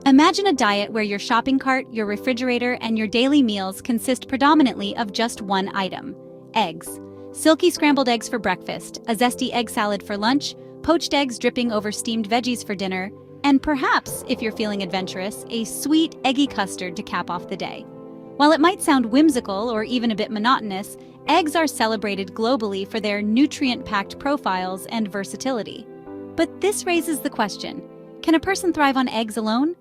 Imagine a diet where your shopping cart, your refrigerator, and your daily meals consist predominantly of just one item: eggs. Silky scrambled eggs for breakfast, a zesty egg salad for lunch, poached eggs dripping over steamed veggies for dinner, and perhaps, if you're feeling adventurous, a sweet, eggy custard to cap off the day. While it might sound whimsical or even a bit monotonous, eggs are celebrated globally for their nutrient-packed profiles and versatility. But this raises the question, can a person thrive on eggs alone?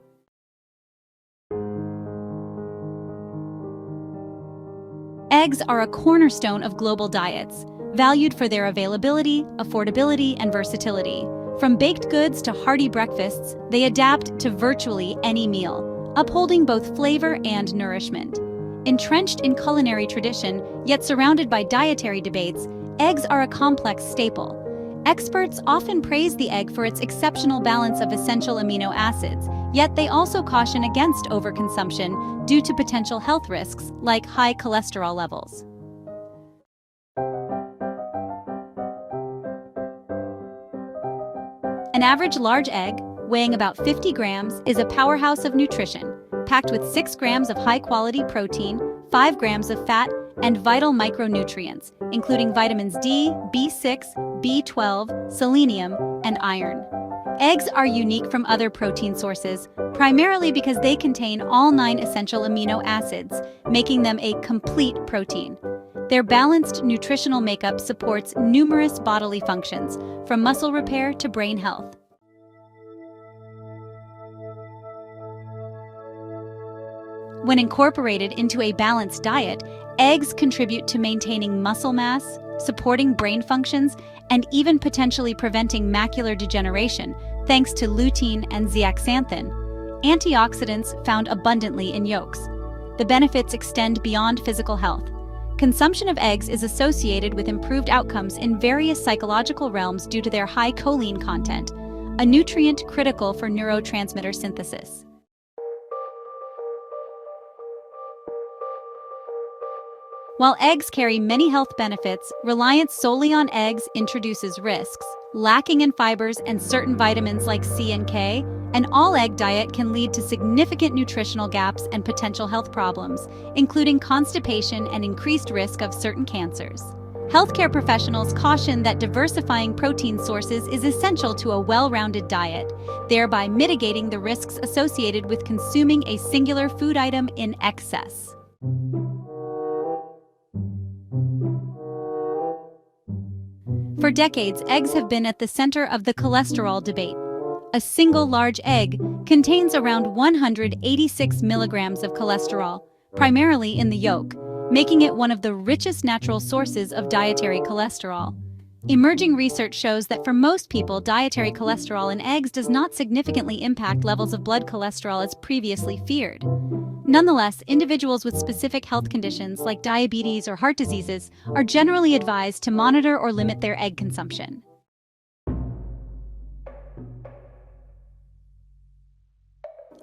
Eggs are a cornerstone of global diets, valued for their availability, affordability, and versatility. From baked goods to hearty breakfasts, they adapt to virtually any meal, upholding both flavor and nourishment. Entrenched in culinary tradition, yet surrounded by dietary debates, eggs are a complex staple. Experts often praise the egg for its exceptional balance of essential amino acids, yet they also caution against overconsumption due to potential health risks like high cholesterol levels. An average large egg, weighing about 50 grams, is a powerhouse of nutrition, packed with 6 grams of high-quality protein, 5 grams of fat, and vital micronutrients, including vitamins D, B6, B12, selenium, and iron. Eggs are unique from other protein sources, primarily because they contain all 9 essential amino acids, making them a complete protein. Their balanced nutritional makeup supports numerous bodily functions, from muscle repair to brain health. When incorporated into a balanced diet, eggs contribute to maintaining muscle mass, supporting brain functions, and even potentially preventing macular degeneration, thanks to lutein and zeaxanthin, antioxidants found abundantly in yolks. The benefits extend beyond physical health. Consumption of eggs is associated with improved outcomes in various psychological realms due to their high choline content, a nutrient critical for neurotransmitter synthesis. While eggs carry many health benefits, reliance solely on eggs introduces risks. Lacking in fibers and certain vitamins like C and K, an all-egg diet can lead to significant nutritional gaps and potential health problems, including constipation and increased risk of certain cancers. Healthcare professionals caution that diversifying protein sources is essential to a well-rounded diet, thereby mitigating the risks associated with consuming a singular food item in excess. For decades, eggs have been at the center of the cholesterol debate. A single large egg contains around 186 milligrams of cholesterol, primarily in the yolk, making it one of the richest natural sources of dietary cholesterol. Emerging research shows that for most people, dietary cholesterol in eggs does not significantly impact levels of blood cholesterol as previously feared. Nonetheless, individuals with specific health conditions like diabetes or heart diseases are generally advised to monitor or limit their egg consumption.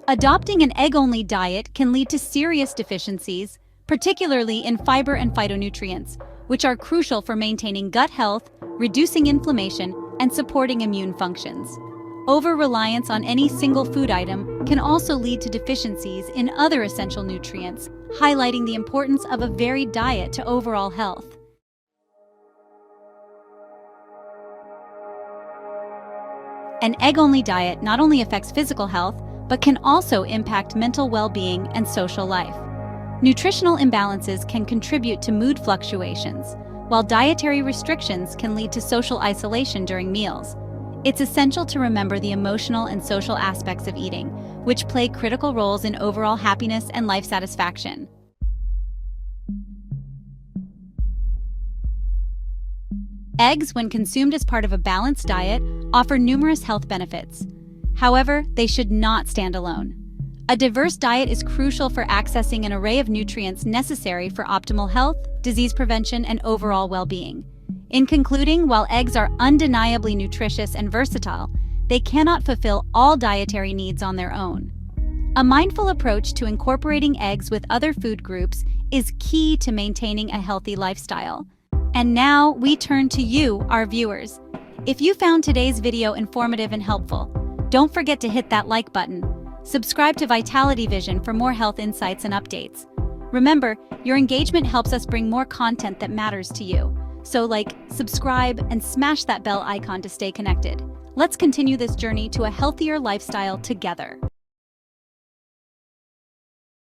Adopting an egg-only diet can lead to serious deficiencies, particularly in fiber and phytonutrients, which are crucial for maintaining gut health, reducing inflammation, and supporting immune functions. Over-reliance on any single food item can also lead to deficiencies in other essential nutrients, highlighting the importance of a varied diet to overall health. An egg-only diet not only affects physical health, but can also impact mental well-being and social life. Nutritional imbalances can contribute to mood fluctuations, while dietary restrictions can lead to social isolation during meals. It's essential to remember the emotional and social aspects of eating, which play critical roles in overall happiness and life satisfaction. Eggs, when consumed as part of a balanced diet, offer numerous health benefits. However, they should not stand alone. A diverse diet is crucial for accessing an array of nutrients necessary for optimal health, disease prevention, and overall well-being. In concluding, while eggs are undeniably nutritious and versatile, they cannot fulfill all dietary needs on their own. A mindful approach to incorporating eggs with other food groups is key to maintaining a healthy lifestyle. And now we turn to you, our viewers. If you found today's video informative and helpful, don't forget to hit that like button. Subscribe to Vitality Vision for more health insights and updates. Remember, your engagement helps us bring more content that matters to you. So subscribe, and smash that bell icon to stay connected. Let's continue this journey to a healthier lifestyle together.